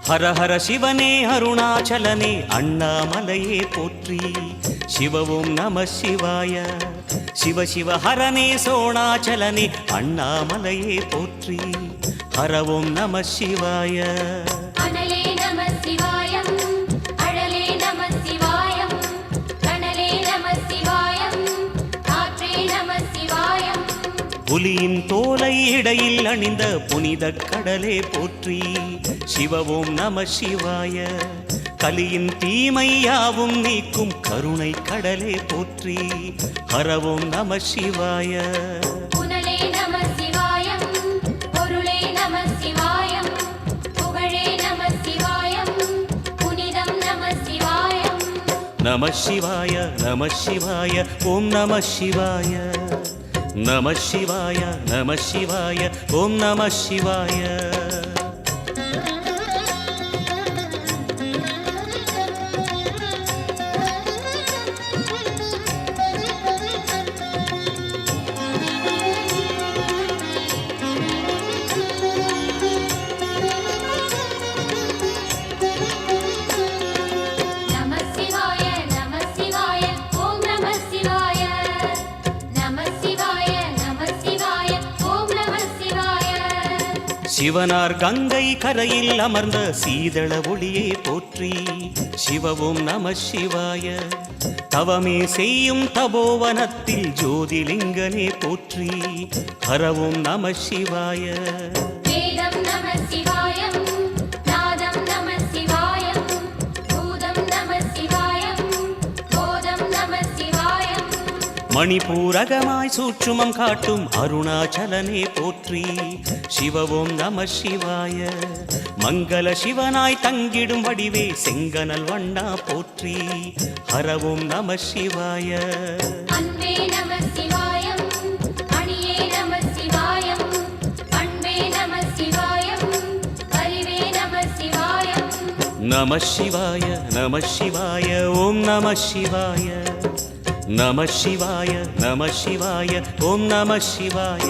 ஹர ஹர சிவனே அருணாச்சலனே அண்ணாமலையே போற்றி. சிவ ஓம் நம சிவாய. சிவ சிவ ஹரனே சோணாச்சலனே அண்ணாமலையே போற்றி. ஹர ஓம் நம சிவாய. அனலே நம சிவாயம், அழலே நம சிவாயம், கனலே நம சிவாயம், காற்றே நம சிவாயம். புலியின் தோலை இடையில் அணிந்த புனித கடலே போற்றி. சிவ ஓம் நம சிவாய. கலியின் தீமையாவும் நீக்கும் கருணை கடலே போற்றி. ஹர ஓம் நம சிவாய. புனலே நம சிவாயம், பொருளே நம சிவாயம், புகழே நம சிவாயம், புனிதம் நம சிவாயம். நம சிவாய நம சிவாய ஓம் நம சிவாய. நம சிவாய நம சிவாய ஓம் நம சிவாய. நம சிவாய நம சிவாய ஓம் நம சிவாய. நம சிவாய நம சிவாய ஓம் நம சிவாய. சிவனார் கங்கை கரையில் அமர்ந்த சீதள ஒளியே போற்றி. சிவ ஓம் நம சிவாய. தவமே செய்யும் தபோவனத்தில் ஜோதிலிங்கனே போற்றி. ஹர ஓம் நம சிவாய. வேதம் நம சிவாயம், நாதம் நம சிவாயம், பூதம் நம சிவாயம், போதம் நம சிவாயம். மணிபூரகமாய் சூட்சுமம் காட்டும் அருணாச்சலனே போற்றி. சிவ ஓம் நம சிவாய. மங்கள சிவனாய் தங்கிடும் வடிவே செங்கனல் வண்ணா போற்றி. ஹர ஓம் நம சிவாய. அன்பே நம சிவாயம், அணியே நம சிவாயம், பண்பே நம சிவாயம், அறிவே நம சிவாயம். நம சிவாய நம சிவாய ஓம் நம சிவாய. நம சிவாய நம சிவாய ஓம் நம சிவாய.